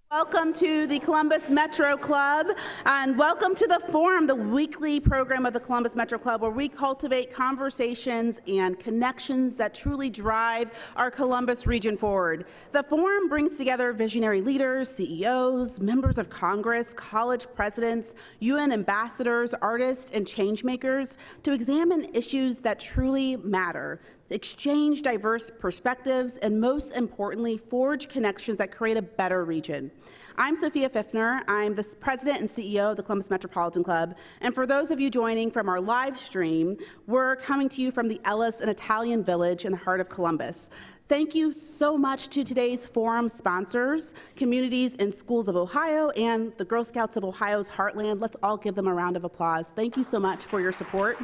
Welcome to the Columbus Metro Club, and welcome to the Forum, the weekly program of the Columbus Metro Club, where we cultivate conversations and connections that truly drive our Columbus region forward. The Forum brings together visionary leaders, CEOs, members of Congress, college presidents, UN ambassadors, artists, and changemakers to examine issues that truly matter, exchange diverse perspectives, and most importantly, forge connections that create a better region. I'm Sophia Pfiffner. I'm the president and CEO of the Columbus Metropolitan Club. And for those of you joining from our live stream, we're coming to you from the Ellis, an Italian village in the heart of Columbus. Thank you so much to today's forum sponsors, Communities and Schools of Ohio, and the Girl Scouts of Ohio's Heartland. Let's all give them a round of applause. Thank you so much for your support.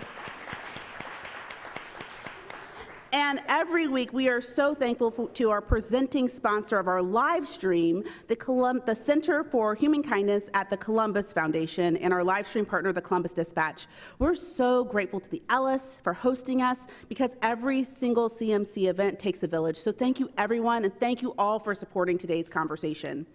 And every week, we are so thankful to our presenting sponsor of our live stream, the Center for Human Kindness at the Columbus Foundation, and our live stream partner, the Columbus Dispatch. We're so grateful to the Ellis for hosting us, because every single CMC event takes a village. So thank you, everyone, and thank you all for supporting today's conversation.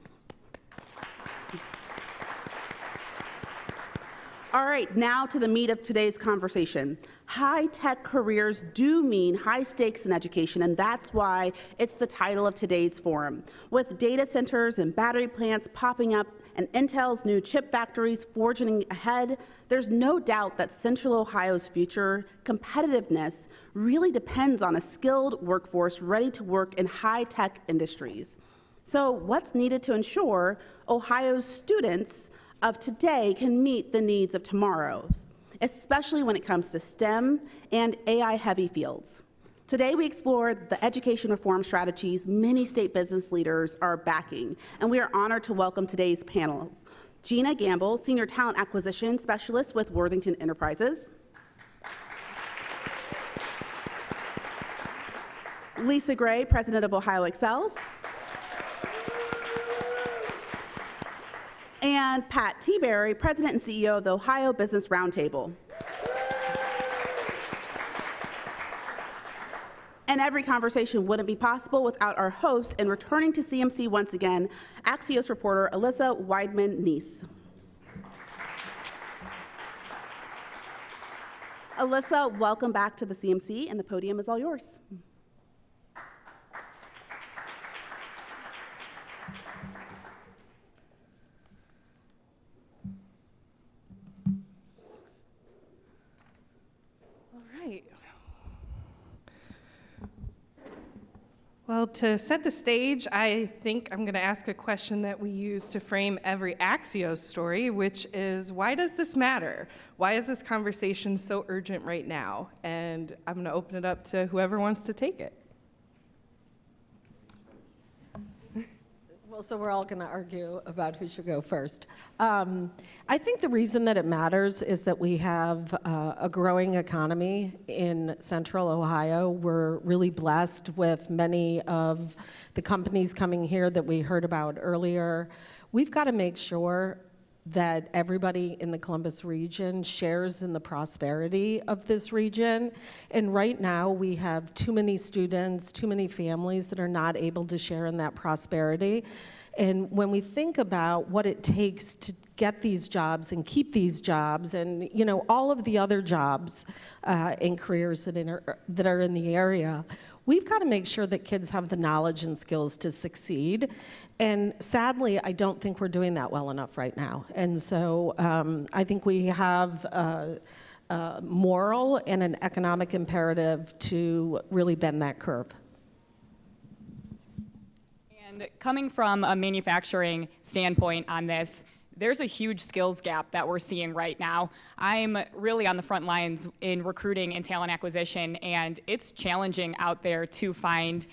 All right, now to the meat of today's conversation. High-tech careers do mean high stakes in education, and that's why it's the title of today's forum. With data centers and battery plants popping up and Intel's new chip factories forging ahead, there's no doubt that Central Ohio's future competitiveness really depends on a skilled workforce ready to work in high-tech industries. So what's needed to ensure Ohio's students of today can meet the needs of tomorrow's, especially when it comes to STEM and AI-heavy fields? Today, we explore the education reform strategies many state business leaders are backing, and we are honored to welcome today's panelists. Geena Gamble, Senior Talent Acquisition Specialist with Worthington Enterprises. Lisa Gray, President of Ohio Excels. And Pat Tiberi, President and CEO of the Ohio Business Roundtable. And every conversation wouldn't be possible without our host and returning to CMC once again, Axios reporter Alissa Widman Neese. Alissa, welcome back to the CMC, and the podium is all yours. Well, to set the stage, I think I'm going to ask a question that we use to frame every Axios story, which is, why does this matter? Why is this conversation so urgent right now? And I'm going to open it up to whoever wants to take it. Well, so we're all going to argue about who should go first. I think the reason that it matters is that we have a growing economy in Central Ohio. We're really blessed with many of the companies coming here that we heard about earlier. We've got to make sure that everybody in the Columbus region shares in the prosperity of this region. And right now, we have too many students, too many families that are not able to share in that prosperity. And when we think about what it takes to get these jobs and keep these jobs and, you know, all of the other jobs and careers that are in the area, we've got to make sure that kids have the knowledge and skills to succeed. And sadly, I don't think we're doing that well enough right now. And so I think we have a moral and an economic imperative to really bend that curve. And coming from a manufacturing standpoint on this, there's a huge skills gap that we're seeing right now. I'm really on the front lines in recruiting and talent acquisition, and it's challenging out there to find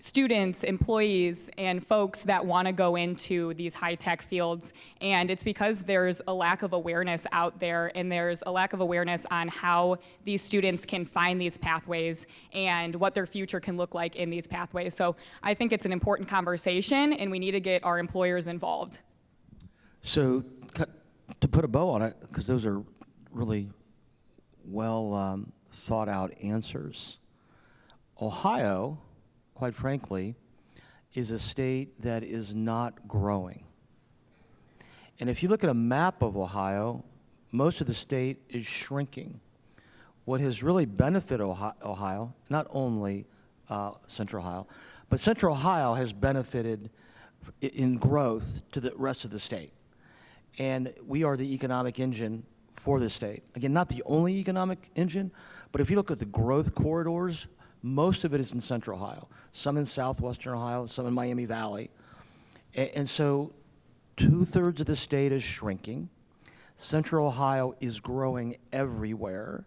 students, employees, and folks that want to go into these high-tech fields. And it's because there's a lack of awareness out there, and there's a lack of awareness on how these students can find these pathways and what their future can look like in these pathways. So I think it's an important conversation, and we need to get our employers involved. So to put a bow on it, because those are really well thought out answers, Ohio, quite frankly, is a state that is not growing. And if you look at a map of Ohio, most of the state is shrinking. What has really benefited Ohio, not only Central Ohio, but Central Ohio has benefited in growth to the rest of the state. And we are the economic engine for the state. Again, not the only economic engine, but if you look at the growth corridors, most of it is in Central Ohio, some in Southwestern Ohio, some in Miami Valley. And so 2/3 of the state is shrinking. Central Ohio is growing everywhere.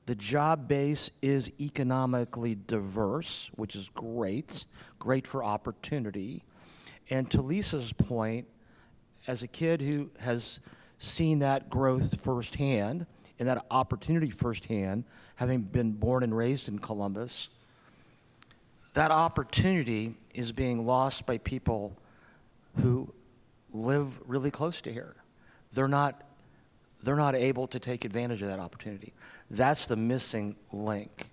The job base is economically diverse, which is great for opportunity. And to Lisa's point, as a kid who has seen that growth firsthand and that opportunity firsthand, having been born and raised in Columbus, that opportunity is being lost by people who live really close to here. They're not able to take advantage of that opportunity. That's the missing link.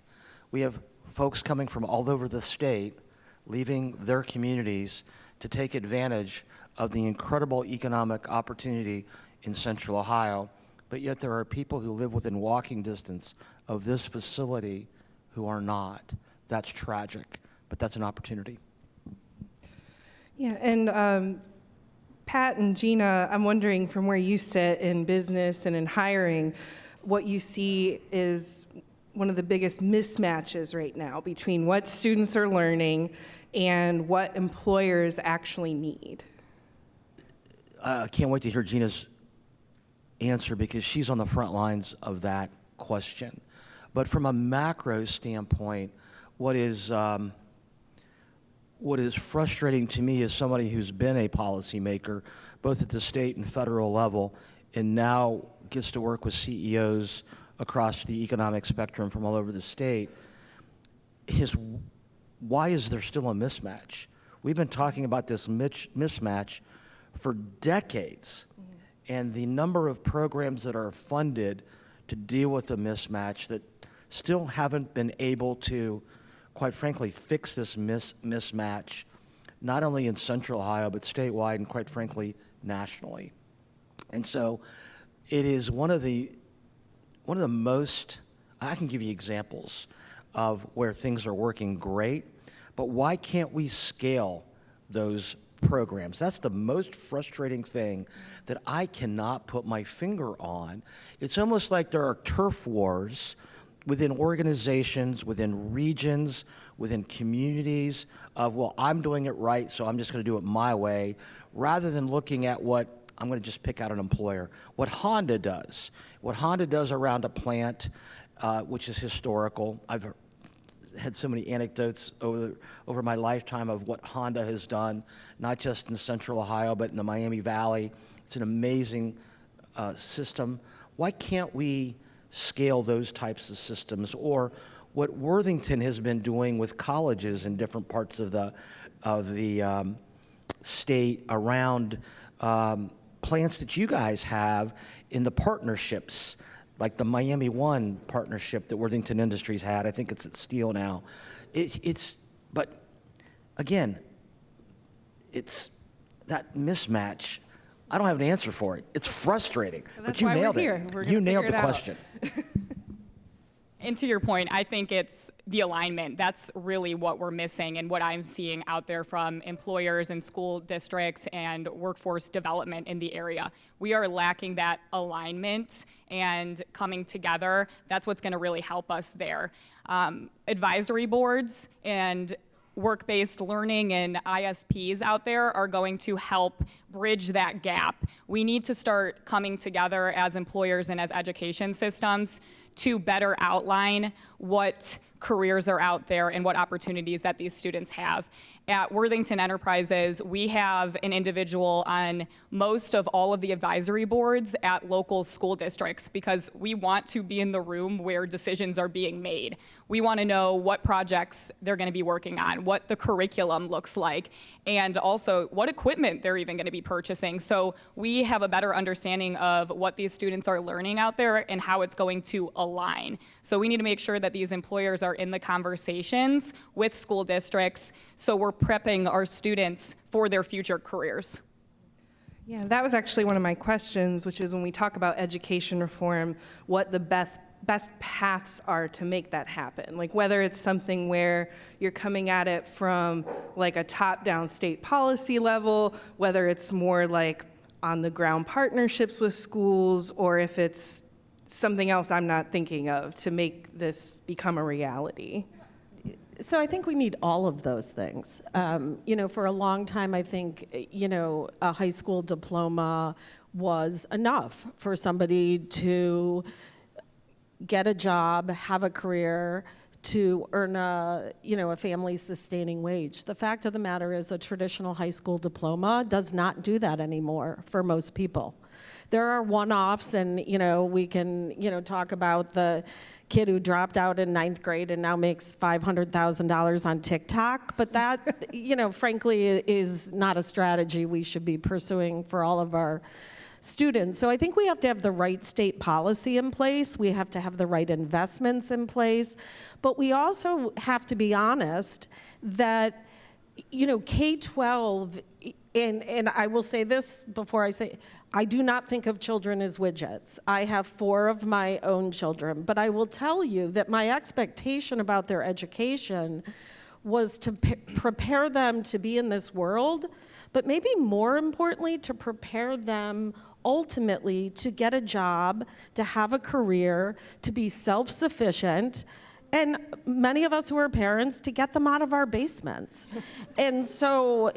We have folks coming from all over the state, leaving their communities to take advantage of the incredible economic opportunity in Central Ohio, but yet there are people who live within walking distance of this facility who are not. That's tragic, but that's an opportunity. Yeah, and Pat and Geena, I'm wondering from where you sit in business and in hiring, what you see is one of the biggest mismatches right now between what students are learning and what employers actually need. I can't wait to hear Geena's answer because she's on the front lines of that question. But from a macro standpoint, what is frustrating to me as somebody who's been a policymaker, both at the state and federal level, and now gets to work with CEOs across the economic spectrum from all over the state, is why is there still a mismatch? We've been talking about this mismatch for decades, and the number of programs that are funded to deal with the mismatch that still haven't been able to, quite frankly, fix this mismatch, not only in Central Ohio, but statewide and, quite frankly, nationally. And so it is one of the most, I can give you examples of where things are working great, but why can't we scale those programs? That's the most frustrating thing that I cannot put my finger on. It's almost like there are turf wars within organizations, within regions, within communities of, well, I'm doing it right, so I'm just going to do it my way, rather than looking at what, I'm going to just pick out an employer, what Honda does. What Honda does around a plant, which is historical. I've had so many anecdotes over my lifetime of what Honda has done, not just in Central Ohio, but in the Miami Valley. It's an amazing system. Why can't we scale those types of systems? Or what Worthington has been doing with colleges in different parts of the state around plants that you guys have in the partnerships, like the Miami One partnership that Worthington Industries had. I think it's at Steel now. But again, it's that mismatch. I don't have an answer for it. It's frustrating, but you nailed it. You nailed the question. And to your point, I think it's the alignment. That's really what we're missing and what I'm seeing out there from employers and school districts and workforce development in the area. We are lacking that alignment and coming together. That's what's going to really help us there. Advisory boards and work-based learning and ISPs out there are going to help bridge that gap. We need to start coming together as employers and as education systems to better outline what careers are out there and what opportunities that these students have. At Worthington Enterprises, we have an individual on most of all of the advisory boards at local school districts because we want to be in the room where decisions are being made. We want to know what projects they're going to be working on, what the curriculum looks like, and also what equipment they're even going to be purchasing. So we have a better understanding of what these students are learning out there and how it's going to align. So we need to make sure that these employers are in the conversations with school districts so we're prepping our students for their future careers. Yeah, that was actually one of my questions, which is when we talk about education reform, what the best paths are to make that happen. Like whether it's something where you're coming at it from like a top-down state policy level, whether it's more like on the ground partnerships with schools, or if it's something else I'm not thinking of to make this become a reality. So I think we need all of those things. For a long time, I think, a high school diploma was enough for somebody to get a job, have a career, to earn a family-sustaining wage. The fact of the matter is a traditional high school diploma does not do that anymore for most people. There are one-offs, and we can talk about the kid who dropped out in 9th grade and now makes $500,000 on TikTok, but that frankly is not a strategy we should be pursuing for all of our students. So I think we have to have the right state policy in place. We have to have the right investments in place, but we also have to be honest that K-12, and I will say this before I say, I do not think of children as widgets. I have 4 of my own children, but I will tell you that my expectation about their education was to prepare them to be in this world, but maybe more importantly, to prepare them ultimately to get a job, to have a career, to be self-sufficient, and many of us who are parents, to get them out of our basements. And so,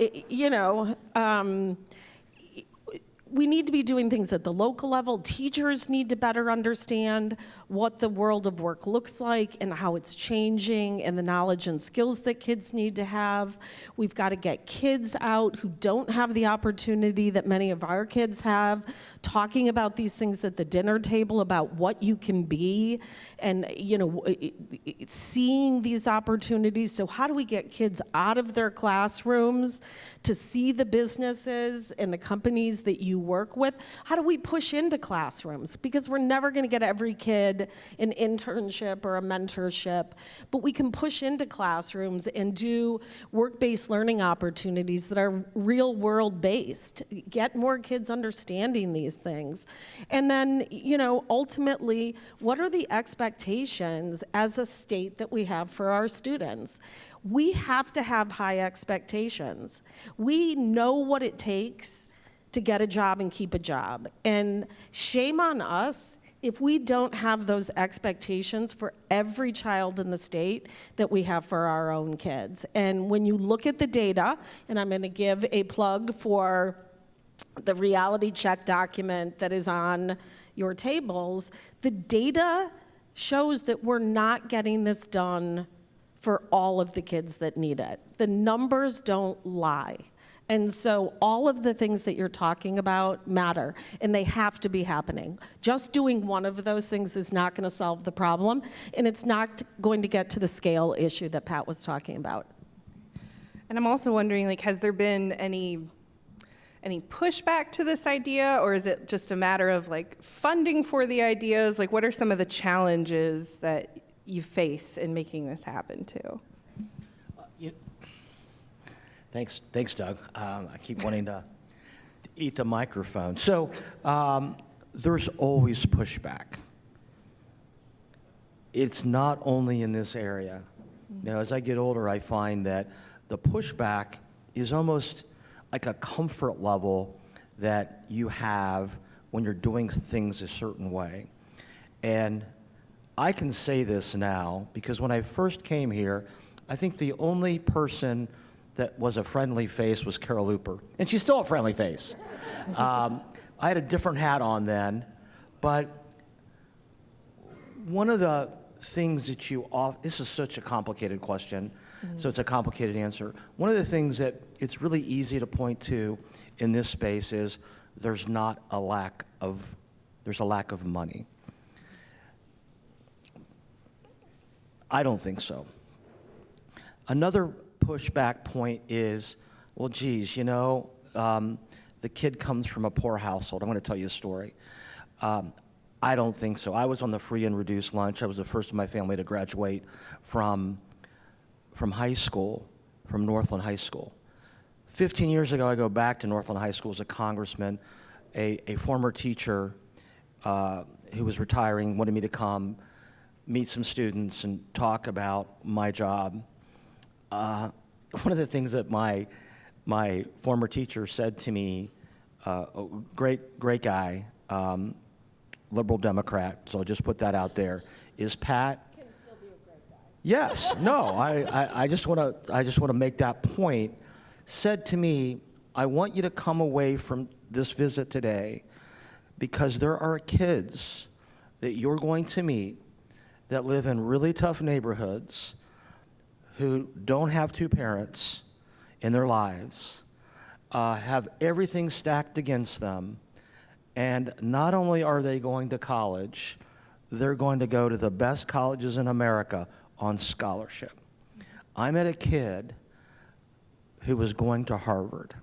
we need to be doing things at the local level. Teachers need to better understand what the world of work looks like and how it's changing and the knowledge and skills that kids need to have. We've got to get kids out who don't have the opportunity that many of our kids have, talking about these things at the dinner table about what you can be and, seeing these opportunities. So how do we get kids out of their classrooms to see the businesses and the companies that you work with? How do we push into classrooms? Because we're never going to get every kid an internship or a mentorship, but we can push into classrooms and do work-based learning opportunities that are real-world based. Get more kids understanding these things. And then, ultimately, what are the expectations as a state that we have for our students? We have to have high expectations. We know what it takes to get a job and keep a job. And shame on us if we don't have those expectations for every child in the state that we have for our own kids. And when you look at the data, and I'm going to give a plug for the reality check document that is on your tables, the data shows that we're not getting this done for all of the kids that need it. The numbers don't lie. And so all of the things that you're talking about matter, and they have to be happening. Just doing one of those things is not going to solve the problem, and it's not going to get to the scale issue that Pat was talking about. And I'm also wondering, has there been any pushback to this idea, or is it just a matter of funding for the ideas? What are some of the challenges that you face in making this happen too? Thanks, Doug. I keep wanting to eat the microphone. So there's always pushback. It's not only in this area. As I get older, I find that the pushback is almost like a comfort level that you have when you're doing things a certain way. And I can say this now because when I first came here, I think the only person that was a friendly face was Carol Looper, and she's still a friendly face. I had a different hat on then, but one of the things that this is such a complicated question, so it's a complicated answer. One of the things that it's really easy to point to in this space is there's a lack of money. I don't think so. Another pushback point is, well, geez, the kid comes from a poor household. I'm going to tell you a story. I don't think so. I was on the free and reduced lunch. I was the first in my family to graduate from high school, from Northland High School. 15 years ago, I go back to Northland High School as a congressman. A former teacher who was retiring wanted me to come meet some students and talk about my job. One of the things that my former teacher said to me, great guy, liberal Democrat, so I'll just put that out there, is Pat. Can still be a great guy. Yes, no, I just want to make that point. Said to me, I want you to come away from this visit today because there are kids that you're going to meet that live in really tough neighborhoods who don't have two parents in their lives, have everything stacked against them, and not only are they going to college, they're going to go to the best colleges in America on scholarship. I met a kid who was going to Harvard.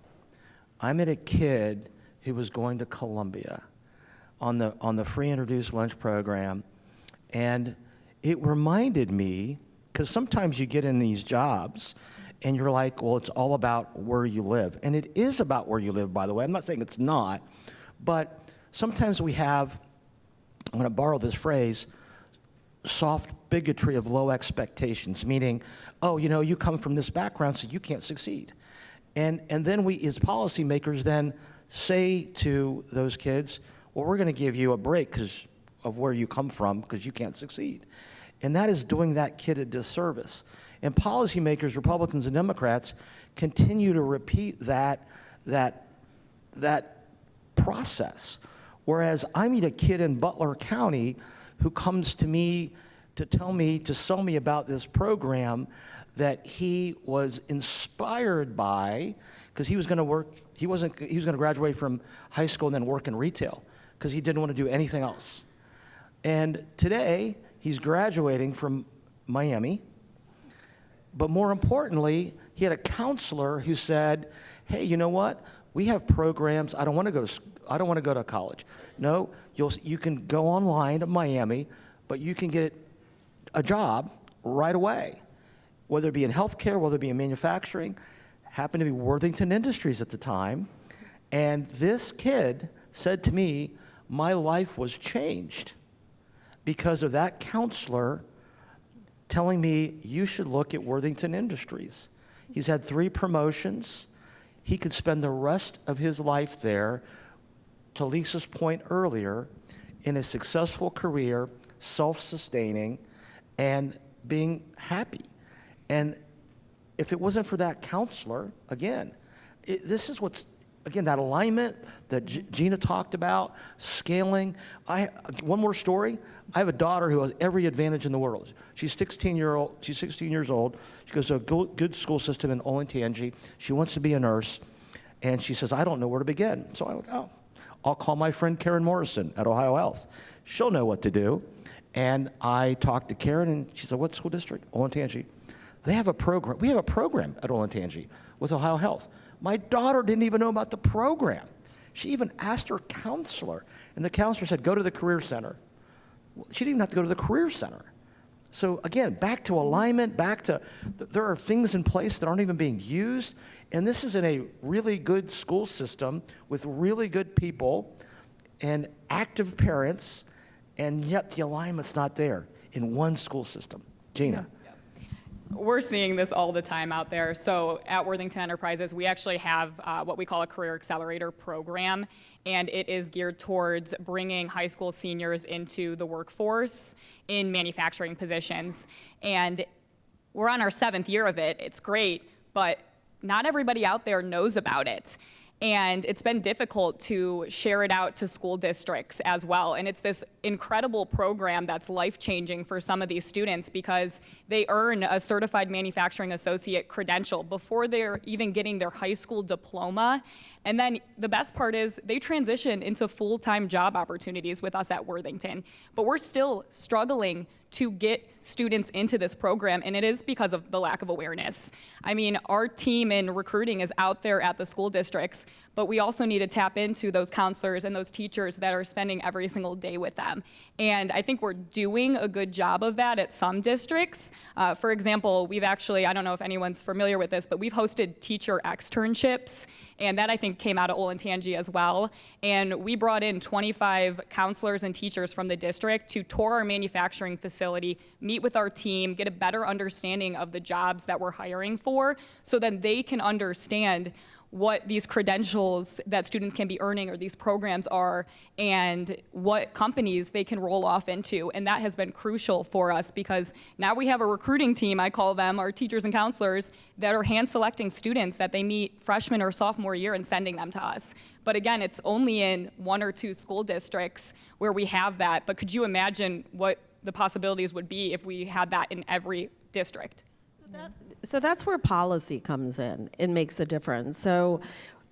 I met a kid who was going to Columbia on the free and reduced lunch program, and it reminded me, because sometimes you get in these jobs and you're like, well, it's all about where you live. And it is about where you live, by the way. I'm not saying it's not, but sometimes we have, I'm going to borrow this phrase, soft bigotry of low expectations, meaning, oh, you come from this background, so you can't succeed. And then we, as policymakers, then say to those kids, well, we're going to give you a break because of where you come from because you can't succeed. And that is doing that kid a disservice. And policymakers, Republicans and Democrats, continue to repeat that process. Whereas I meet a kid in Butler County who comes to me to sell me about this program that he was inspired by, because he was going to graduate from high school and then work in retail because he didn't want to do anything else. And today, he's graduating from Miami. But more importantly, he had a counselor who said, hey, you know what? We have programs. I don't want to go to college. No, you can go online to Miami, but you can get a job right away, whether it be in healthcare, whether it be in manufacturing. Happened to be Worthington Industries at the time. And this kid said to me, my life was changed because of that counselor telling me you should look at Worthington Industries. He's had 3 promotions. He could spend the rest of his life there, to Lisa's point earlier, in a successful career, self-sustaining, and being happy. And if it wasn't for that counselor, again, this is what's, again, that alignment that Geena talked about, scaling. One more story. I have a daughter who has every advantage in the world. She's 16 years old. She goes to a good school system in Olentangy. She wants to be a nurse, and she says, I don't know where to begin. So I'm like, oh, I'll call my friend Karen Morrison at Ohio Health. She'll know what to do. And I talked to Karen, and she said, what school district? Olentangy. They have a program. We have a program at Olentangy with Ohio Health. My daughter didn't even know about the program. She even asked her counselor, and the counselor said, go to the Career Center. She didn't even have to go to the Career Center. So again, back to alignment, there are things in place that aren't even being used, and this is in a really good school system with really good people and active parents, and yet the alignment's not there in one school system. Geena. We're seeing this all the time out there. So at Worthington Enterprises, we actually have what we call a Career Accelerator program, and it is geared towards bringing high school seniors into the workforce in manufacturing positions. And we're on our 7th year of it. It's great, but not everybody out there knows about it. And it's been difficult to share it out to school districts as well. And it's this incredible program that's life-changing for some of these students because they earn a certified manufacturing associate credential before they're even getting their high school diploma. And then the best part is they transition into full-time job opportunities with us at Worthington. But we're still struggling to get students into this program, and it is because of the lack of awareness. I mean, our team in recruiting is out there at the school districts, but we also need to tap into those counselors and those teachers that are spending every single day with them. And I think we're doing a good job of that at some districts. For example, we've actually, I don't know if anyone's familiar with this, but we've hosted teacher externships, and that I think came out of Olentangy as well. And we brought in 25 counselors and teachers from the district to tour our manufacturing facility, meet with our team, get a better understanding of the jobs that we're hiring for, so then they can understand what these credentials that students can be earning or these programs are and what companies they can roll off into. And that has been crucial for us because now we have a recruiting team, I call them, our teachers and counselors, that are hand selecting students that they meet freshman or sophomore year and sending them to us. But again, it's only in 1 or 2 school districts where we have that. But could you imagine what the possibilities would be if we had that in every district? So that's where policy comes in and makes a difference. So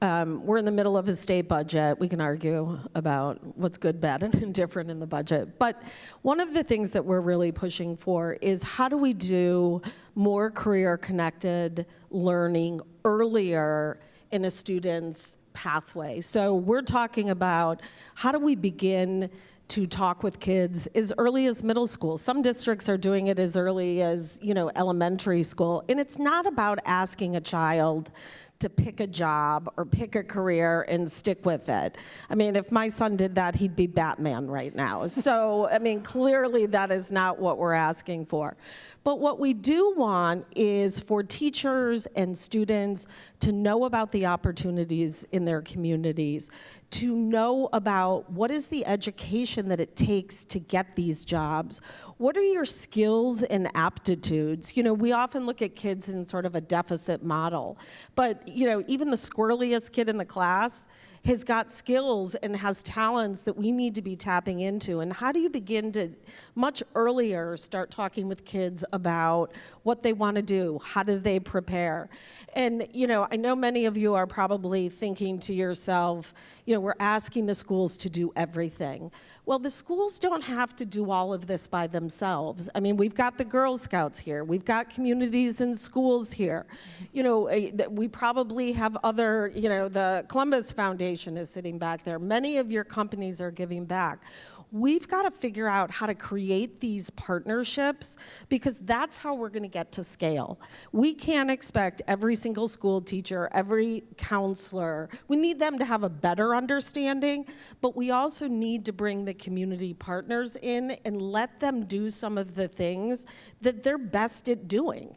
we're in the middle of a state budget. We can argue about what's good, bad, and indifferent in the budget. But one of the things that we're really pushing for is how do we do more career-connected learning earlier in a student's pathway. So we're talking about how do we begin to talk with kids as early as middle school. Some districts are doing it as early as, elementary school. And it's not about asking a child to pick a job or pick a career and stick with it. I mean, if my son did that, he'd be Batman right now. So, clearly that is not what we're asking for. But what we do want is for teachers and students to know about the opportunities in their communities, to know about what is the education that it takes to get these jobs. What are your skills and aptitudes? We often look at kids in sort of a deficit model, but even the squirreliest kid in the class has got skills and has talents that we need to be tapping into. And how do you begin to much earlier start talking with kids about what they want to do? How do they prepare? And I know many of you are probably thinking to yourself, we're asking the schools to do everything. Well, the schools don't have to do all of this by themselves. We've got the Girl Scouts here. We've got communities and schools here. We probably have other, the Columbus Foundation is sitting back there. Many of your companies are giving back. We've got to figure out how to create these partnerships because that's how we're going to get to scale. We can't expect every single school teacher, every counselor, we need them to have a better understanding, but we also need to bring the community partners in and let them do some of the things that they're best at doing.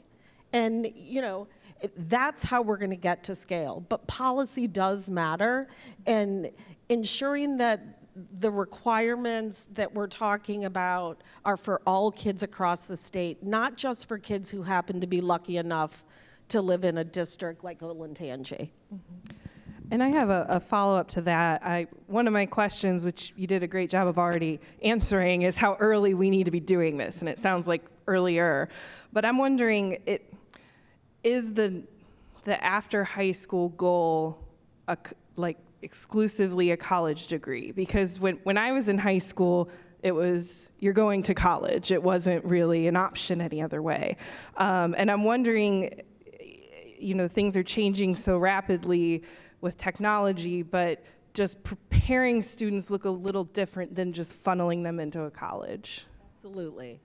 And, that's how we're going to get to scale. But policy does matter, and ensuring that the requirements that we're talking about are for all kids across the state, not just for kids who happen to be lucky enough to live in a district like Olentangy. Mm-hmm. And I have a follow-up to that. One of my questions, which you did a great job of already answering, is how early we need to be doing this, and it sounds like earlier. But I'm wondering, is the after high school goal exclusively a college degree? Because when I was in high school, it was you're going to college. It wasn't really an option any other way. And I'm wondering, things are changing so rapidly with technology, but just preparing students look a little different than just funneling them into a college. Absolutely.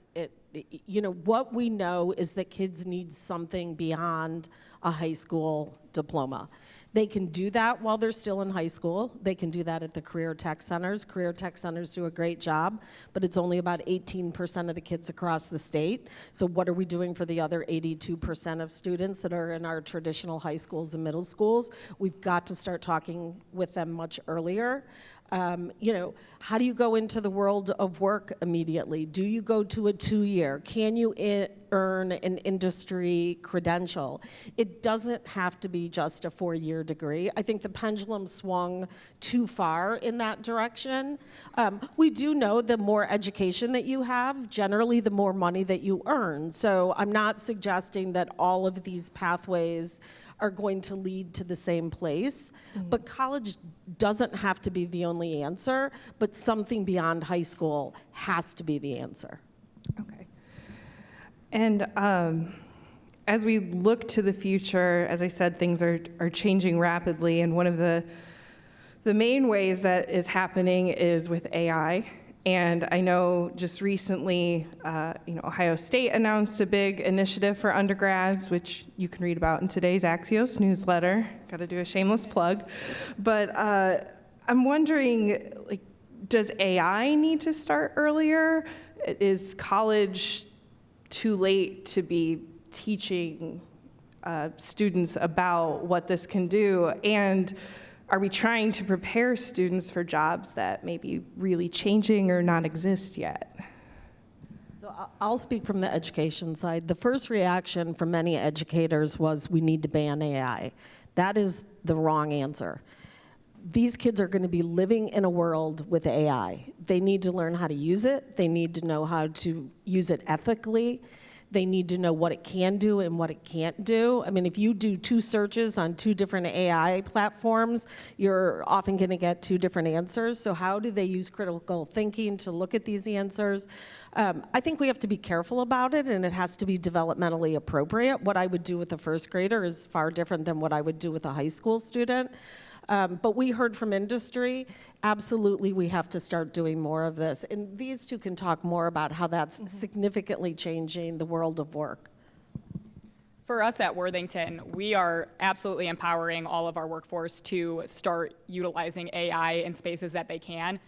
What we know is that kids need something beyond a high school diploma. They can do that while they're still in high school. They can do that at the career tech centers. Career tech centers do a great job, but it's only about 18% of the kids across the state. So what are we doing for the other 82% of students that are in our traditional high schools and middle schools? We've got to start talking with them much earlier. How do you go into the world of work immediately? Do you go to a 2-year? Can you earn an industry credential? It doesn't have to be just a 4-year degree. I think the pendulum swung too far in that direction. We do know the more education that you have, generally the more money that you earn. So I'm not suggesting that all of these pathways are going to lead to the same place. But college doesn't have to be the only answer, but something beyond high school has to be the answer. Okay. And as we look to the future, as I said, things are changing rapidly, and one of the main ways that is happening is with AI. And I know just recently, Ohio State announced a big initiative for undergrads, which you can read about in today's Axios newsletter. Got to do a shameless plug. But I'm wondering, does AI need to start earlier? Is college too late to be teaching students about what this can do? And are we trying to prepare students for jobs that may be really changing or not exist yet? So I'll speak from the education side. The first reaction from many educators was, we need to ban AI. That is the wrong answer. These kids are going to be living in a world with AI. They need to learn how to use it. They need to know how to use it ethically. They need to know what it can do and what it can't do. I mean, if you do 2 searches on 2 different AI platforms, you're often going to get 2 different answers. So how do they use critical thinking to look at these answers? I think we have to be careful about it, and it has to be developmentally appropriate. What I would do with a first grader is far different than what I would do with a high school student. But we heard from industry, absolutely we have to start doing more of this. And these two can talk more about how that's significantly changing the world of work. For us at Worthington, we are absolutely empowering all of our workforce to start utilizing AI in spaces that they can,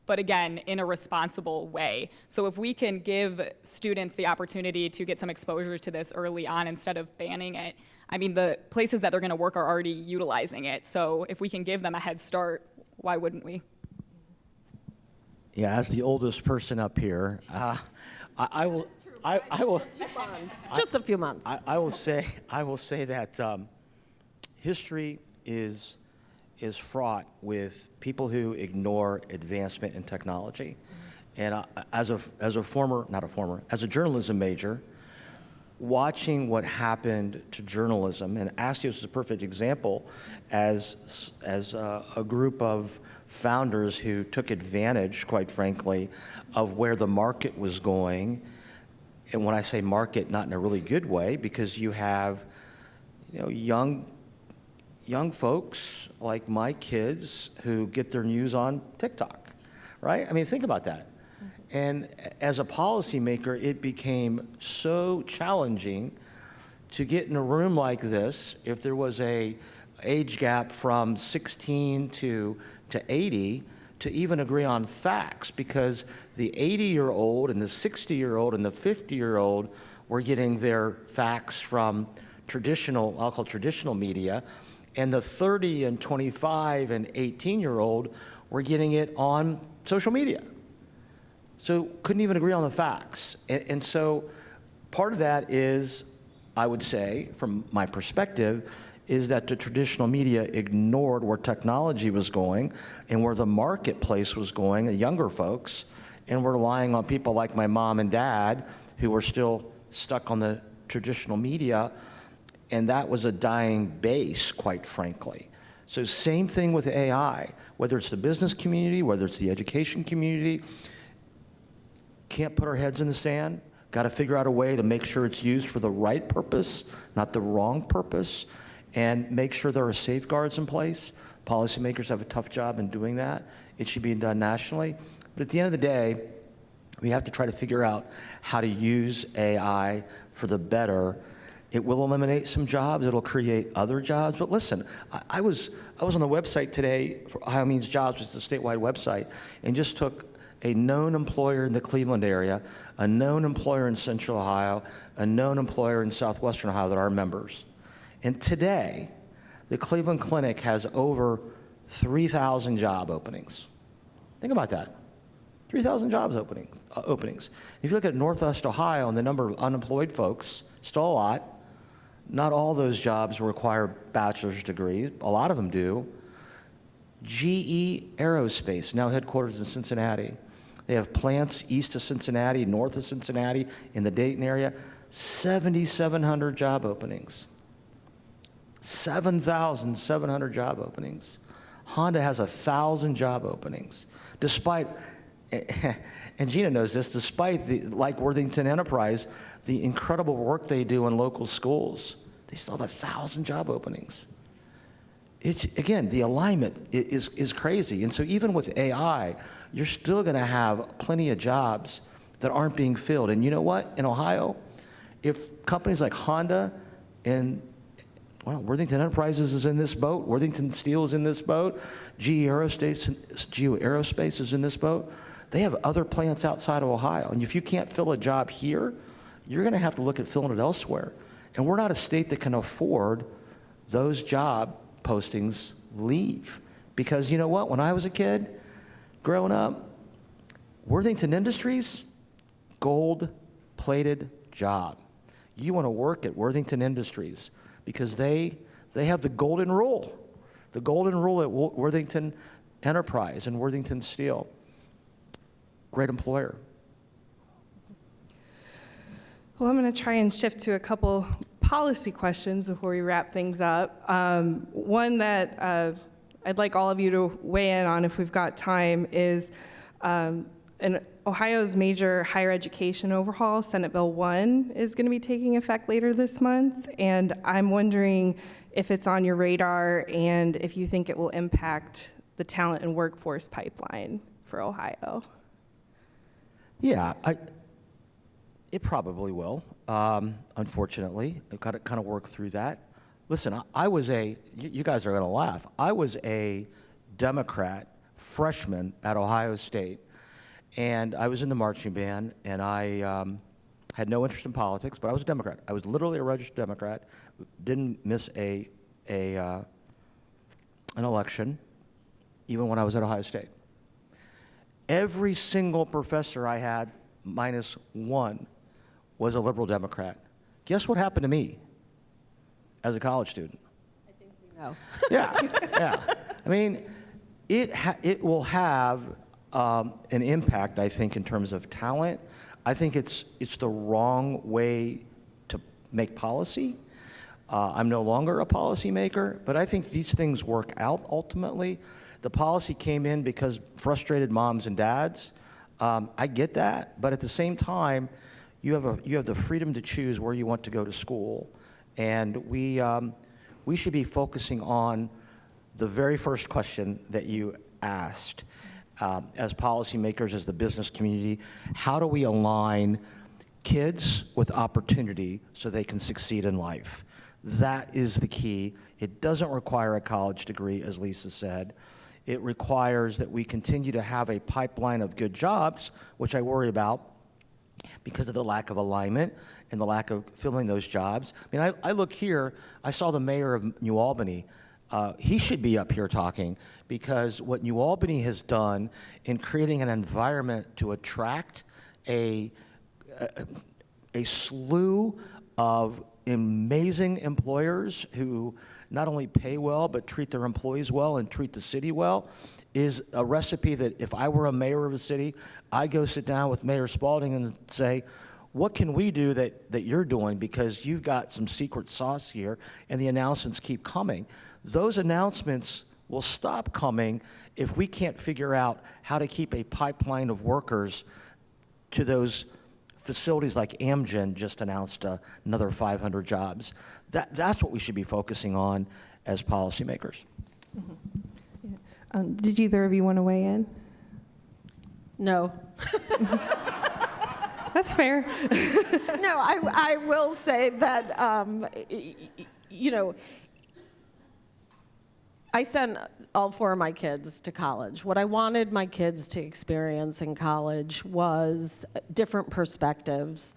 but again, in a responsible way. So if we can give students the opportunity to get some exposure to this early on instead of banning it, I mean, the places that they're going to work are already utilizing it. So if we can give them a head start, why wouldn't we? Yeah, as the oldest person up here, I will. Just a few months. I will say that history is fraught with people who ignore advancement in technology. And as a journalism major, watching what happened to journalism, and Axios is a perfect example, as a group of founders who took advantage, quite frankly, of where the market was going. And when I say market, not in a really good way, because you have, young folks like my kids who get their news on TikTok, right? I mean, think about that. And as a policymaker, it became so challenging to get in a room like this if there was a age gap from 16 to 80 to even agree on facts, because the 80-year-old and the 60-year-old and the 50-year-old were getting their facts from I'll call traditional media, and the 30 and 25 and 18-year-old were getting it on social media. So couldn't even agree on the facts. And so part of that is, I would say, from my perspective, is that the traditional media ignored where technology was going and where the marketplace was going, younger folks, and were relying on people like my mom and dad who were still stuck on the traditional media, and that was a dying base, quite frankly. So same thing with AI, whether it's the business community, whether it's the education community, can't put our heads in the sand, got to figure out a way to make sure it's used for the right purpose, not the wrong purpose, and make sure there are safeguards in place. Policymakers have a tough job in doing that. It should be done nationally. But at the end of the day, we have to try to figure out how to use AI for the better. It will eliminate some jobs. It'll create other jobs. But listen, I was on the website today for Ohio Means Jobs, which is a statewide website, and just took a known employer in the Cleveland area, a known employer in Central Ohio, a known employer in Southwestern Ohio that are members. And today, the Cleveland Clinic has over 3,000 job openings. Think about that. 3,000 jobs openings. If you look at Northwest Ohio and the number of unemployed folks, still a lot. Not all those jobs require bachelor's degrees. A lot of them do. GE Aerospace, now headquarters in Cincinnati. They have plants east of Cincinnati, north of Cincinnati, in the Dayton area. 7,700 job openings. 7,700 job openings. Honda has 1,000 job openings. Despite, and Geena knows this, despite, like Worthington Enterprise, the incredible work they do in local schools, they still have 1,000 job openings. It's, again, the alignment is crazy. And so even with AI, you're still going to have plenty of jobs that aren't being filled. And you know what? In Ohio, if companies like Honda and, well, Worthington Enterprises is in this boat, Worthington Steel is in this boat, GE Aerospace is in this boat, they have other plants outside of Ohio. And if you can't fill a job here, you're going to have to look at filling it elsewhere. And we're not a state that can afford those job postings leave. Because you know what? When I was a kid, growing up, Worthington Industries, gold-plated job. You want to work at Worthington Industries because they have the golden rule at Worthington Enterprise and Worthington Steel. Great employer. Well, I'm going to try and shift to a couple policy questions before we wrap things up. One that I'd like all of you to weigh in on if we've got time is in Ohio's major higher education overhaul, Senate Bill 1, is going to be taking effect later this month. And I'm wondering if it's on your radar and if you think it will impact the talent and workforce pipeline for Ohio. Yeah, it probably will. Unfortunately, I've got to kind of work through that. Listen, you guys are going to laugh. I was a Democrat freshman at Ohio State, and I was in the marching band, and I had no interest in politics, but I was a Democrat. I was literally a registered Democrat, didn't miss an election, even when I was at Ohio State. Every single professor I had, minus one, was a liberal Democrat. Guess what happened to me as a college student? I think we know. Yeah. I mean, it will have an impact, I think, in terms of talent. I think it's the wrong way to make policy. I'm no longer a policymaker, but I think these things work out ultimately. The policy came in because frustrated moms and dads. I get that, but at the same time, you have the freedom to choose where you want to go to school, and we should be focusing on the very first question that you asked. As policymakers, as the business community, how do we align kids with opportunity so they can succeed in life? That is the key. It doesn't require a college degree, as Lisa said. It requires that we continue to have a pipeline of good jobs, which I worry about because of the lack of alignment and the lack of filling those jobs. I mean, I look here, I saw the mayor of New Albany. He should be up here talking because what New Albany has done in creating an environment to attract a slew of amazing employers who not only pay well but treat their employees well and treat the city well is a recipe that if I were a mayor of a city, I'd go sit down with Mayor Spalding and say, what can we do that you're doing because you've got some secret sauce here and the announcements keep coming. Those announcements will stop coming if we can't figure out how to keep a pipeline of workers to those facilities like Amgen just announced another 500 jobs. That's what we should be focusing on as policymakers. Mm-hmm. Yeah. Did either of you want to weigh in? No. That's fair. No, I will say that, you know, I sent all four of my kids to college. What I wanted my kids to experience in college was different perspectives,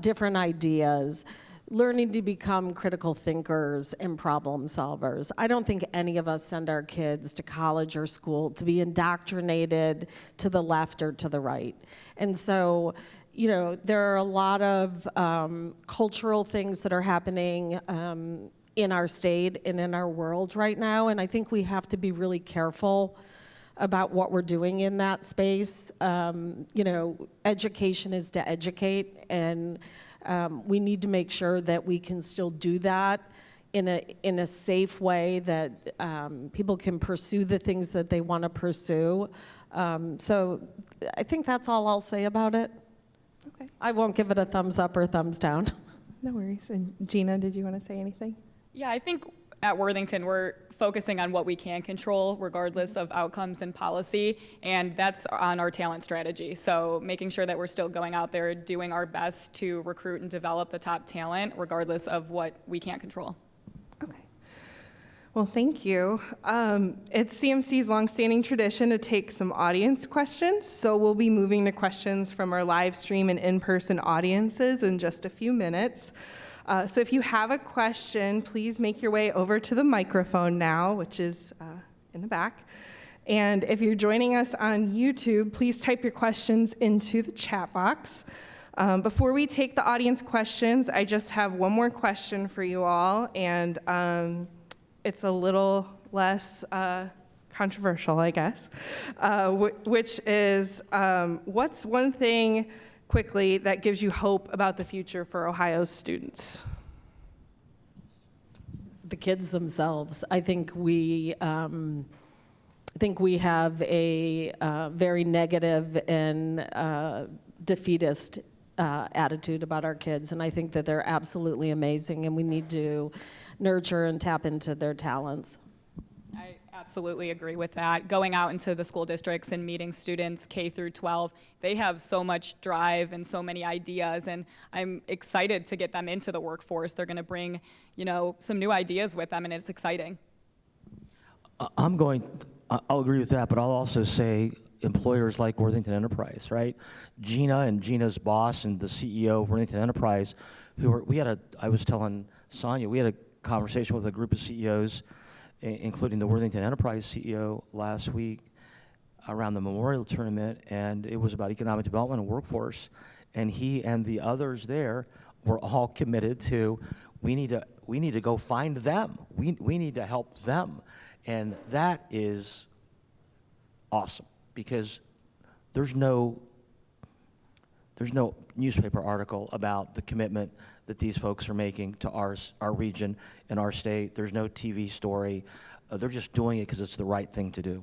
different ideas. learning to become critical thinkers and problem solvers. I don't think any of us send our kids to college or school to be indoctrinated to the left or to the right. And so, there are a lot of cultural things that are happening in our state and in our world right now, and I think we have to be really careful about what we're doing in that space. Education is to educate, and we need to make sure that we can still do that in a safe way, that people can pursue the things that they want to pursue. So I think that's all I'll say about it. Okay. I won't give it a thumbs up or thumbs down. No worries. And Geena, did you want to say anything? Yeah, I think at Worthington, we're focusing on what we can control regardless of outcomes and policy, and that's on our talent strategy. So making sure that we're still going out there doing our best to recruit and develop the top talent regardless of what we can't control. Okay. Well, thank you. It's CMC's longstanding tradition to take some audience questions, so we'll be moving to questions from our live stream and in-person audiences in just a few minutes. So if you have a question, please make your way over to the microphone now, which is in the back. And if you're joining us on YouTube, please type your questions into the chat box. Before we take the audience questions, I just have one more question for you all, and it's a little less controversial, I guess, which is what's one thing quickly that gives you hope about the future for Ohio's students? The kids themselves. I think we have a very negative and defeatist attitude about our kids, and I think that they're absolutely amazing, and we need to nurture and tap into their talents. I absolutely agree with that. Going out into the school districts and meeting students K through 12, they have so much drive and so many ideas, and I'm excited to get them into the workforce. They're going to bring, some new ideas with them, and it's exciting. I'll agree with that, but I'll also say employers like Worthington Enterprise, right? Geena and Geena's boss and the CEO of Worthington Enterprise, I was telling Sonia, we had a conversation with a group of CEOs, including the Worthington Enterprise CEO last week around the Memorial Tournament, and it was about economic development and workforce. And he and the others there were all committed to, we need to go find them. We need to help them. And that is awesome, because there's no newspaper article about the commitment that these folks are making to our region and our state. There's no TV story. They're just doing it because it's the right thing to do.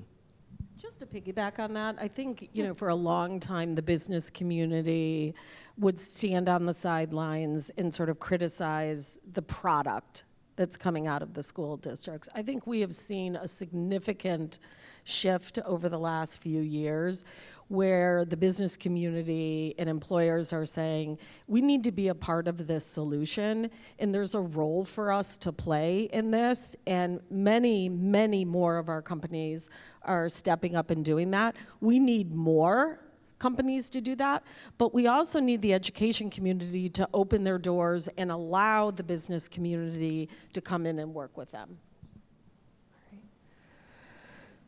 Just to piggyback on that, I think, for a long time, the business community would stand on the sidelines and sort of criticize the product that's coming out of the school districts. I think we have seen a significant shift over the last few years where the business community and employers are saying, we need to be a part of this solution, and there's a role for us to play in this, and many, many more of our companies are stepping up and doing that. We need more companies to do that, but we also need the education community to open their doors and allow the business community to come in and work with them.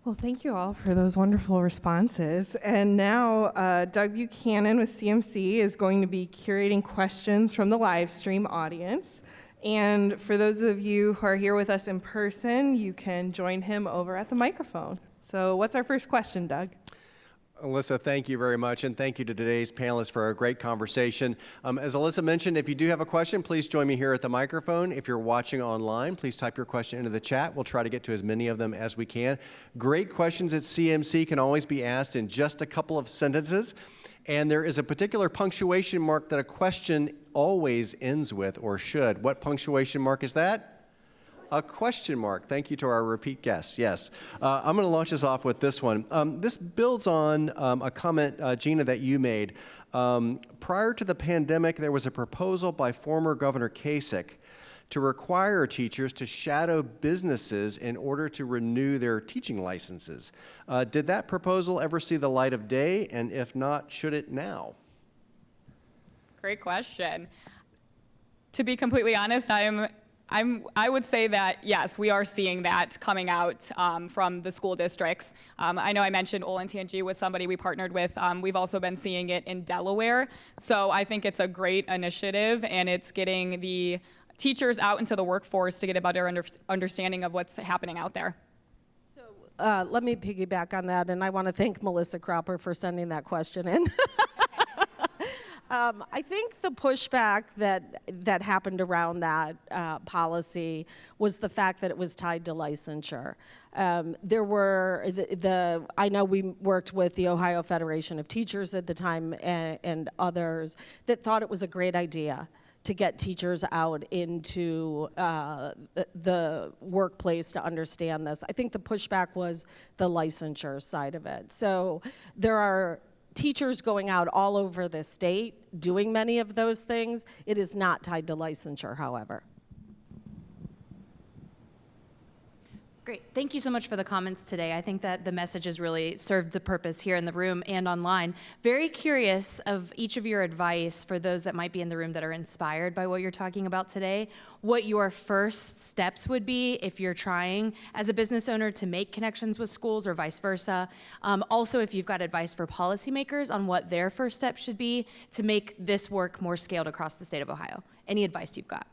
Well, thank you all for those wonderful responses. And now Doug Buchanan with CMC is going to be curating questions from the live stream audience. And for those of you who are here with us in person, you can join him over at the microphone. So what's our first question, Doug? Alissa, thank you very much, and thank you to today's panelists for a great conversation. As Alissa mentioned, if you do have a question, please join me here at the microphone. If you're watching online, please type your question into the chat. We'll try to get to as many of them as we can. Great questions at CMC can always be asked in just a couple of sentences, and there is a particular punctuation mark that a question always ends with, or should. What punctuation mark is that? A question mark. Thank you to our repeat guests. Yes. I'm going to launch this off with this one. This builds on a comment, Geena, that you made. Prior to the pandemic, there was a proposal by former Governor Kasich to require teachers to shadow businesses in order to renew their teaching licenses. Did that proposal ever see the light of day? And if not, should it now? Great question. To be completely honest, I would say that, yes, we are seeing that coming out from the school districts. I know I mentioned Olentangy was somebody we partnered with. We've also been seeing it in Delaware. So I think it's a great initiative, and it's getting the teachers out into the workforce to get a better understanding of what's happening out there. Let me piggyback on that, and I want to thank Melissa Cropper for sending that question in. I think the pushback that happened around that policy was the fact that it was tied to licensure. There were I know we worked with the Ohio Federation of Teachers at the time and others that thought it was a great idea to get teachers out into the workplace to understand this. I think the pushback was the licensure side of it. So there are teachers going out all over the state doing many of those things. It is not tied to licensure, however. Great. Thank you so much for the comments today. I think that the message has really served the purpose here in the room and online. Very curious of each of your advice for those that might be in the room that are inspired by what you're talking about today, what your first steps would be if you're trying as a business owner to make connections with schools or vice versa. Also, if you've got advice for policymakers on what their first steps should be to make this work more scaled across the state of Ohio. Any advice you've got?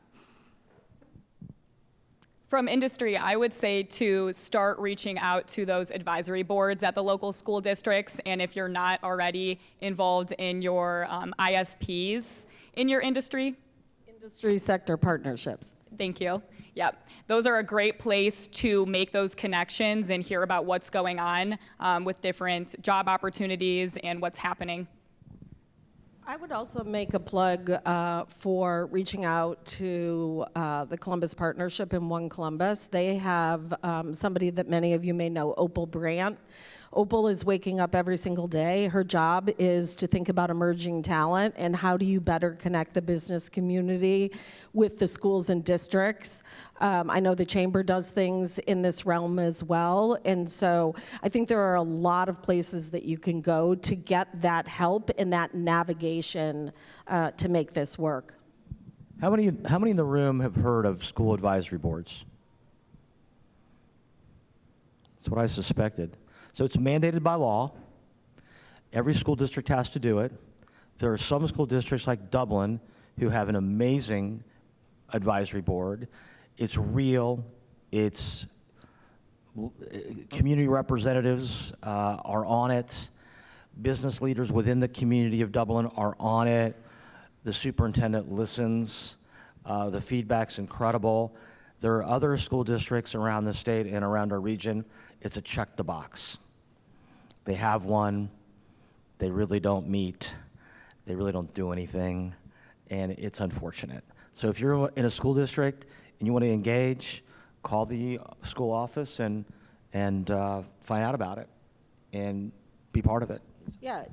From industry, I would say to start reaching out to those advisory boards at the local school districts, and if you're not already involved in your ISPs in your industry. Industry sector partnerships. Thank you. Yep. Those are a great place to make those connections and hear about what's going on with different job opportunities and what's happening. I would also make a plug for reaching out to the Columbus Partnership in One Columbus. They have somebody that many of you may know, Opal Brandt. Opal is waking up every single day. Her job is to think about emerging talent and how do you better connect the business community with the schools and districts. I know the Chamber does things in this realm as well. And so I think there are a lot of places that you can go to get that help and that navigation to make this work. How many in the room have heard of school advisory boards? That's what I suspected. So it's mandated by law. Every school district has to do it. There are some school districts like Dublin who have an amazing advisory board. It's real. It's community representatives are on it. Business leaders within the community of Dublin are on it. The superintendent listens. The feedback's incredible. There are other school districts around the state and around our region. It's a check the box. They have one. They really don't meet. They really don't do anything. And it's unfortunate. So if you're in a school district and you want to engage, call the school office and find out about it and be part of it. Yeah,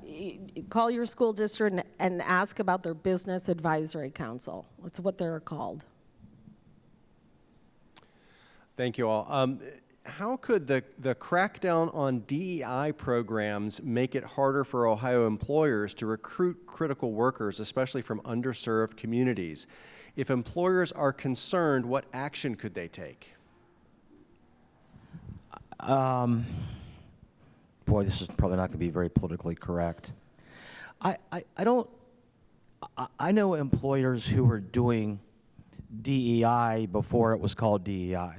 call your school district and ask about their business advisory council. That's what they're called. Thank you all. How could the crackdown on DEI programs make it harder for Ohio employers to recruit critical workers, especially from underserved communities? If employers are concerned, what action could they take? Boy, this is probably not going to be very politically correct. I know employers who were doing DEI before it was called DEI.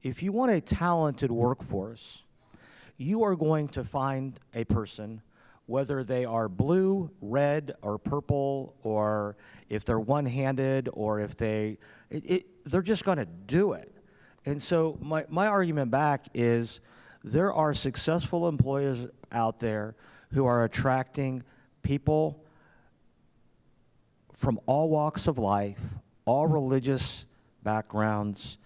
If you want a talented workforce, you are going to find a person, whether they are blue, red, or purple, or if they're one-handed, or if they're just going to do it. And so my argument back is there are successful employers out there who are attracting people from all walks of life, all religious backgrounds.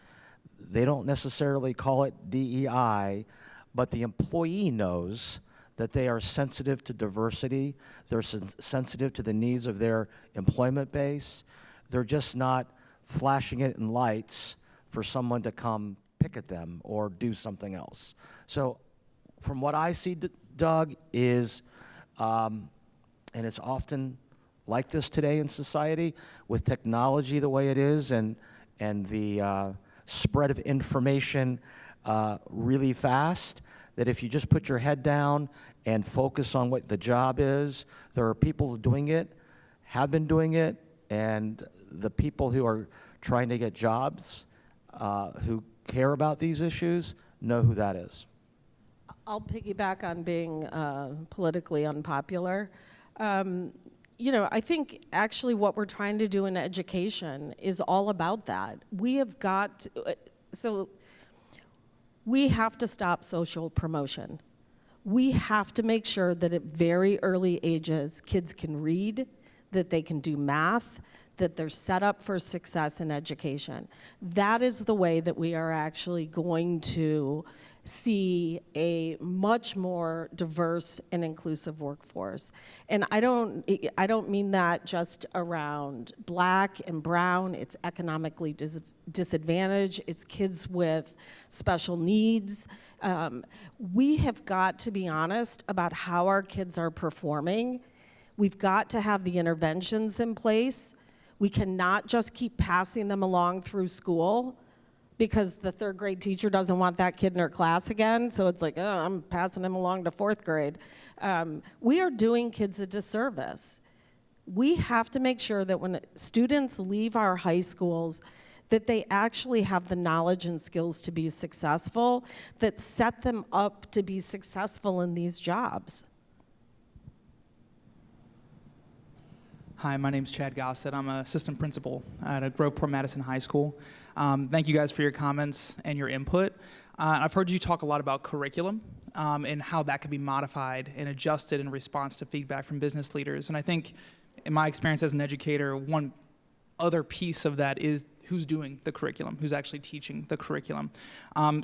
They don't necessarily call it DEI, but the employee knows that they are sensitive to diversity. They're sensitive to the needs of their employment base. They're just not flashing it in lights for someone to come pick at them or do something else. So from what I see, Doug, is, and it's often like this today in society with technology the way it is and the spread of information really fast, that if you just put your head down and focus on what the job is, there are people doing it, have been doing it, and the people who are trying to get jobs who care about these issues know who that is. I'll piggyback on being politically unpopular. I think actually what we're trying to do in education is all about that. We have got, we have to stop social promotion. We have to make sure that at very early ages, kids can read, that they can do math, that they're set up for success in education. That is the way that we are actually going to see a much more diverse and inclusive workforce. And I don't mean that just around Black and brown. It's economically disadvantaged. It's kids with special needs. We have got to be honest about how our kids are performing. We've got to have the interventions in place. We cannot just keep passing them along through school because the third grade teacher doesn't want that kid in her class again. So it's like, oh, I'm passing him along to fourth grade. We are doing kids a disservice. We have to make sure that when students leave our high schools, that they actually have the knowledge and skills to be successful, that set them up to be successful in these jobs. Hi, my name's Chad Gossett. I'm an assistant principal at Groveport Madison High School. Thank you guys for your comments and your input. I've heard you talk a lot about curriculum and how that could be modified and adjusted in response to feedback from business leaders. And I think, in my experience as an educator, one other piece of that is who's doing the curriculum, who's actually teaching the curriculum.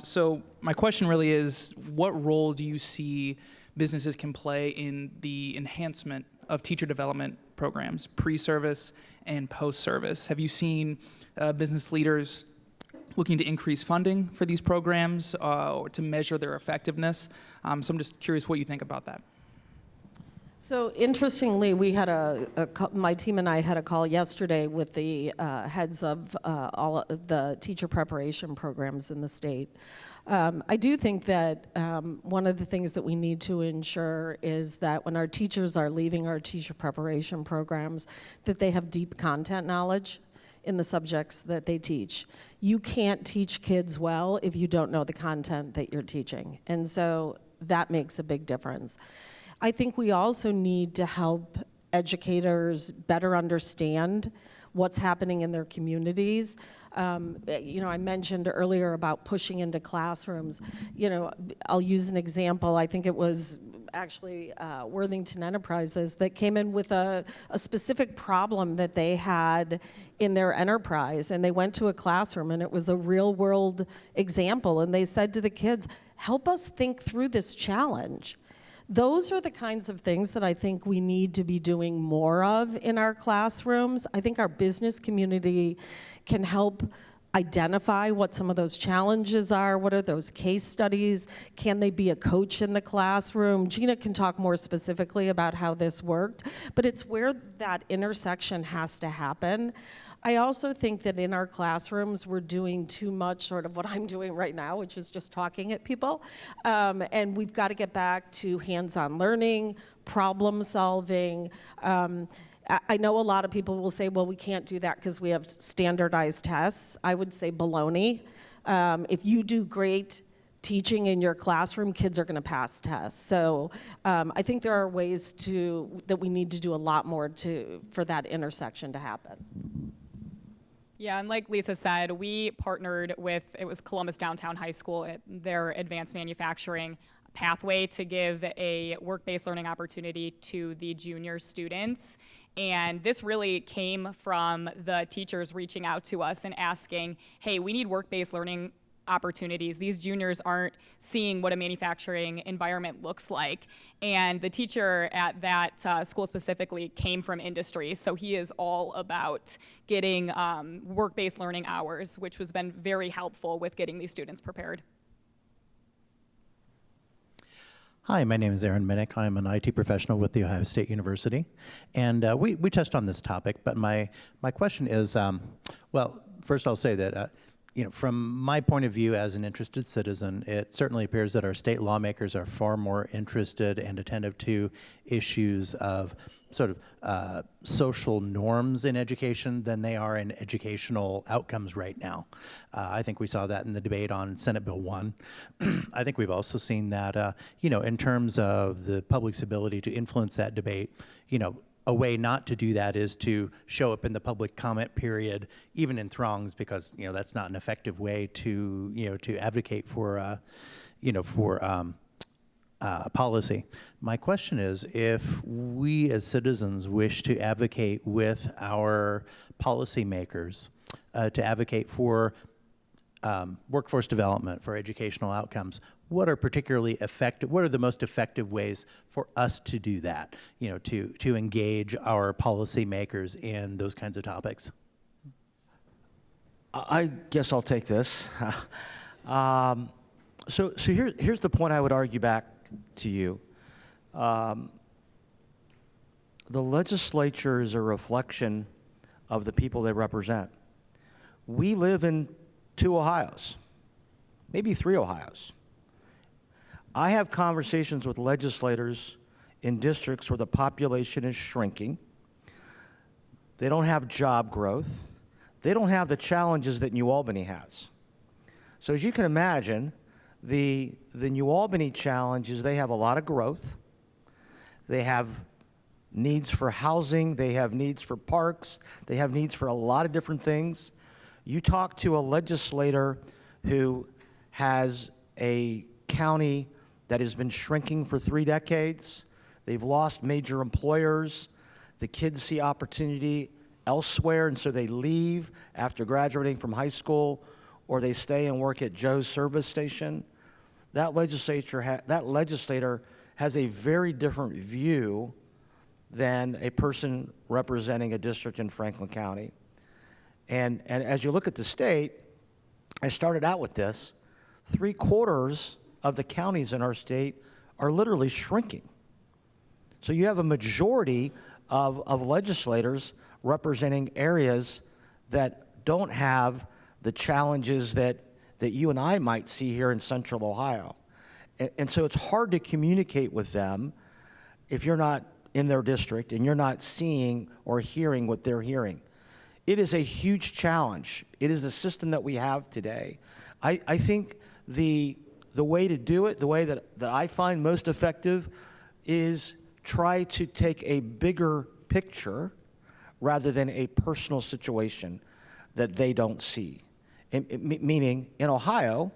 So my question really is, what role do you see businesses can play in the enhancement of teacher development programs, pre-service and post-service? Have you seen business leaders looking to increase funding for these programs or to measure their effectiveness? So I'm just curious what you think about that. So interestingly, we had my team and I had a call yesterday with the heads of all of the teacher preparation programs in the state. I do think that one of the things that we need to ensure is that when our teachers are leaving our teacher preparation programs, that they have deep content knowledge in the subjects that they teach. You can't teach kids well if you don't know the content that you're teaching. And so that makes a big difference. I think we also need to help educators better understand what's happening in their communities. I mentioned earlier about pushing into classrooms. I'll use an example. I think it was actually Worthington Enterprises that came in with a specific problem that they had in their enterprise, and they went to a classroom, and it was a real-world example, and they said to the kids, help us think through this challenge. Those are the kinds of things that I think we need to be doing more of in our classrooms. I think our business community can help identify what some of those challenges are. What are those case studies? Can they be a coach in the classroom? Geena can talk more specifically about how this worked, but it's where that intersection has to happen. I also think that in our classrooms, we're doing too much sort of what I'm doing right now, which is just talking at people. And we've got to get back to hands-on learning, problem solving. I know a lot of people will say, well, we can't do that because we have standardized tests. I would say baloney. If you do great teaching in your classroom, kids are going to pass tests. So I think there are ways that we need to do a lot more for that intersection to happen. Yeah, and like Lisa said, we partnered with, it was Columbus Downtown High School at their advanced manufacturing pathway to give a work-based learning opportunity to the junior students. And this really came from the teachers reaching out to us and asking, hey, we need work-based learning opportunities. These juniors aren't seeing what a manufacturing environment looks like. And the teacher at that school specifically came from industry, so he is all about getting work-based learning hours, which has been very helpful with getting these students prepared. Hi, my name is Aaron Minnick. I'm an IT professional with The Ohio State University. And we touched on this topic, but my question is, well, first I'll say that, from my point of view as an interested citizen, it certainly appears that our state lawmakers are far more interested and attentive to issues of sort of social norms in education than they are in educational outcomes right now. I think we saw that in the debate on Senate Bill 1. I think we've also seen that, in terms of the public's ability to influence that debate, a way not to do that is to show up in the public comment period, even in throngs, because that's not an effective way to to advocate for policy. My question is, if we as citizens wish to advocate with our policymakers, to advocate for workforce development, for educational outcomes, what are particularly effective, what are the most effective ways for us to do that, to engage our policymakers in those kinds of topics? I guess I'll take this. So here's the point I would argue back to you. The legislature is a reflection of the people they represent. We live in 2 Ohio's, maybe 3 Ohio's. I have conversations with legislators in districts where the population is shrinking. They don't have job growth. They don't have the challenges that New Albany has. So as you can imagine, the New Albany challenge is they have a lot of growth. They have needs for housing. They have needs for parks. They have needs for a lot of different things. You talk to a legislator who has a county that has been shrinking for 3 decades. They've lost major employers. The kids see opportunity elsewhere, and so they leave after graduating from high school, or they stay and work at Joe's service station. That legislator has a very different view than a person representing a district in Franklin County. And as you look at the state, I started out with this, 3/4 of the counties in our state are literally shrinking. So you have a majority of legislators representing areas that don't have the challenges that you and I might see here in Central Ohio. And so it's hard to communicate with them if you're not in their district and you're not seeing or hearing what they're hearing. It is a huge challenge. It is the system that we have today. I think the way to do it, the way that I find most effective, is try to take a bigger picture rather than a personal situation that they don't see. Meaning, in Ohio,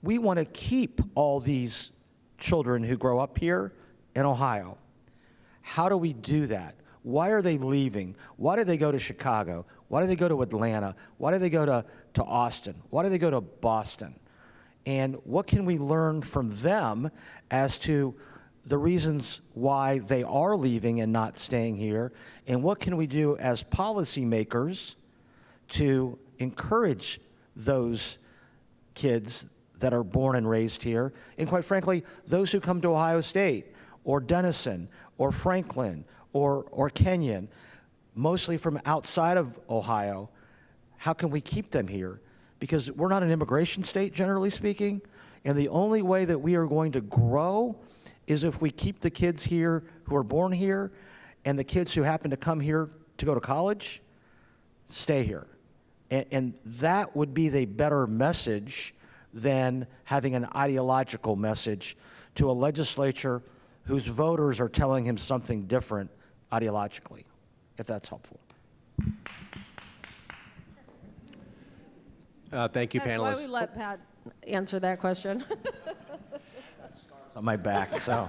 we want to keep all these children who grow up here in Ohio. How do we do that? Why are they leaving? Why do they go to Chicago? Why do they go to Atlanta? Why do they go to Austin? Why do they go to Boston? And what can we learn from them as to the reasons why they are leaving and not staying here? And what can we do as policymakers to encourage those kids that are born and raised here? And quite frankly, those who come to Ohio State or Denison or Franklin or Kenyon, mostly from outside of Ohio, how can we keep them here? Because we're not an immigration state, generally speaking, and the only way that we are going to grow is if we keep the kids here who are born here, and the kids who happen to come here to go to college stay here. And that would be the better message than having an ideological message to a legislature whose voters are telling him something different ideologically, if that's helpful. Thank you, That's panelists. why we let Pat answer that question. On my back, so.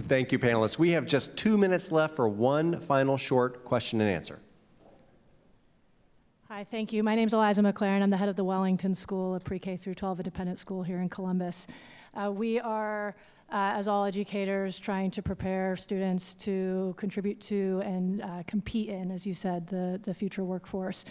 Thank you, panelists. We have just 2 minutes left for one final short question and answer. Hi, thank you. My name is Eliza McLaren. I'm the head of the Wellington School, a pre-K through 12 independent school here in Columbus. We are, as all educators, trying to prepare students to contribute to and compete in, as you said, the future workforce.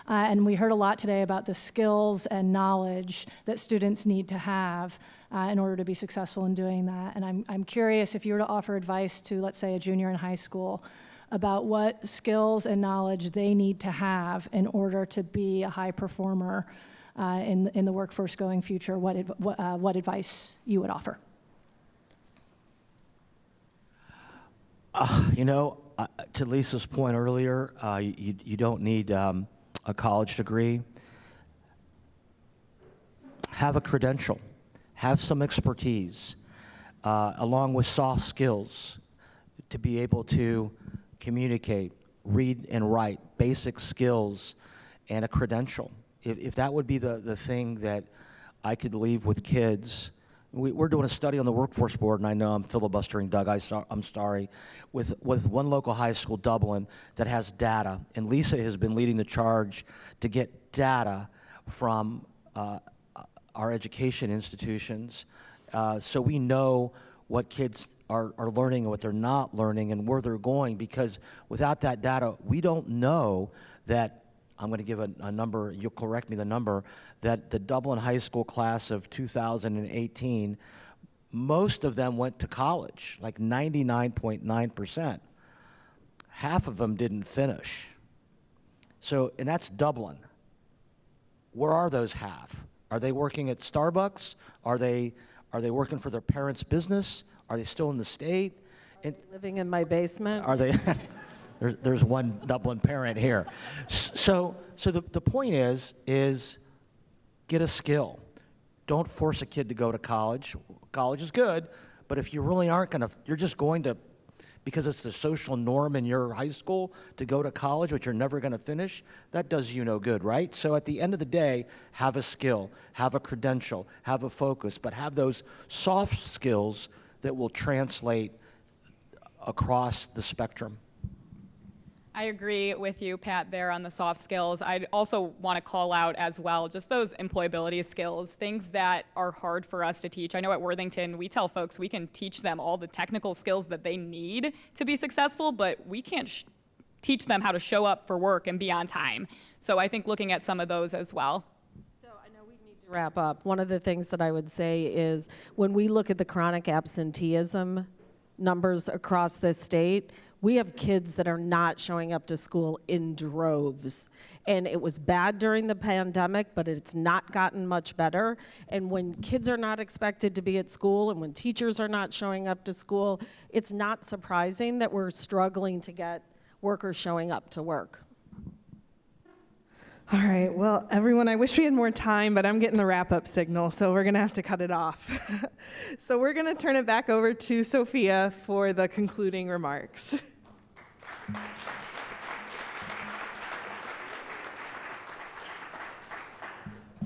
And we heard a lot today about the skills and knowledge that students need to have in order to be successful in doing that. And I'm curious if you were to offer advice to, let's say, a junior in high school about what skills and knowledge they need to have in order to be a high performer in the workforce going future, what advice you would offer? To Lisa's point earlier, you don't need a college degree. Have a credential, have some expertise, along with soft skills to be able to communicate, read and write, basic skills, and a credential. If that would be the thing that I could leave with kids. We're doing a study on the workforce board, and I know I'm filibustering, Doug, I'm sorry, with one local high school, Dublin, that has data. And Lisa has been leading the charge to get data from our education institutions so we know what kids are learning and what they're not learning and where they're going, because without that data, we don't know that, I'm going to give a number, you'll correct me the number, that the Dublin High School class of 2018, most of them went to college, like 99.9%. Half of them didn't finish. So, and that's Dublin. Where are those half? Are they working at Starbucks? Are they working for their parents' business? Are they still in the state? Living in my basement? Are they? There's one Dublin parent here. So the point is get a skill. Don't force a kid to go to college. College is good, but if you really aren't you're just going to, because it's the social norm in your high school to go to college, which you're never going to finish, that does you no good, right? So at the end of the day, have a skill, have a credential, have a focus, but have those soft skills that will translate across the spectrum. I agree with you, Pat, there on the soft skills. I'd also want to call out as well just those employability skills, things that are hard for us to teach. I know at Worthington, we tell folks we can teach them all the technical skills that they need to be successful, but we can't teach them how to show up for work and be on time. So I think looking at some of those as well. So I know we need to wrap up. One of the things that I would say is when we look at the chronic absenteeism numbers across the state, we have kids that are not showing up to school in droves. And it was bad during the pandemic, but it's not gotten much better. And when kids are not expected to be at school and when teachers are not showing up to school, it's not surprising that we're struggling to get workers showing up to work. All right, well, everyone, I wish we had more time, but I'm getting the wrap-up signal, so we're going to have to cut it off. So we're going to turn it back over to Sophia for the concluding remarks.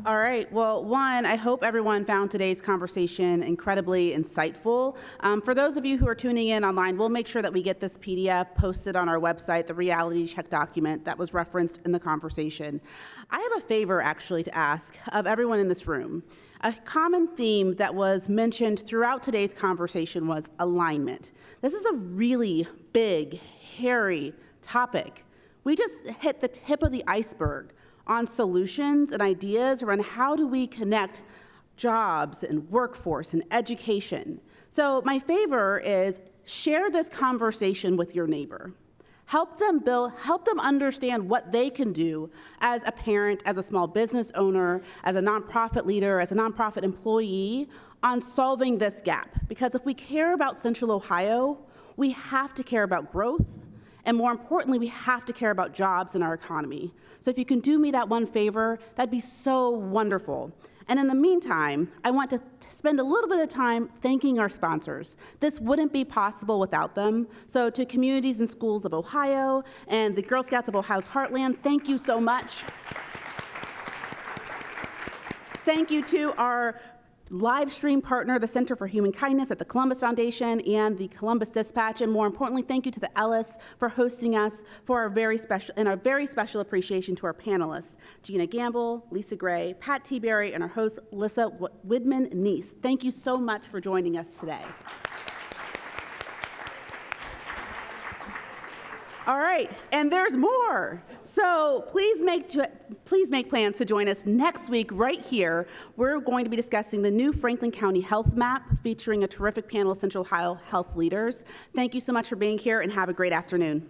All right. Well, one, I hope everyone found today's conversation incredibly insightful. For those of you who are tuning in online, we'll make sure that we get this PDF posted on our website, the reality check document that was referenced in the conversation. I have a favor, actually, to ask of everyone in this room. A common theme that was mentioned throughout today's conversation was alignment. This is a really big, hairy topic. We just hit the tip of the iceberg on solutions and ideas around how do we connect jobs and workforce and education. So my favor is share this conversation with your neighbor. Help them understand what they can do as a parent, as a small business owner, as a nonprofit leader, as a nonprofit employee on solving this gap. Because if we care about Central Ohio, we have to care about growth. And more importantly, we have to care about jobs in our economy. So if you can do me that one favor, that'd be so wonderful. And in the meantime, I want to spend a little bit of time thanking our sponsors. This wouldn't be possible without them. So to communities and schools of Ohio and the Girl Scouts of Ohio's Heartland, thank you so much. Thank you to our live stream partner, the Center for Human Kindness at the Columbus Foundation and the Columbus Dispatch, and more importantly, thank you to the Ellis for hosting us for our very special appreciation to our panelists, Geena Gamble, Lisa Gray, Pat Tiberi, and our host, Alissa Widman Neese. Thank you so much for joining us today. All right, and there's more. So please make plans to join us next week right here. We're going to be discussing the new Franklin County Health Map featuring a terrific panel of Central Ohio health leaders. Thank you so much for being here and have a great afternoon.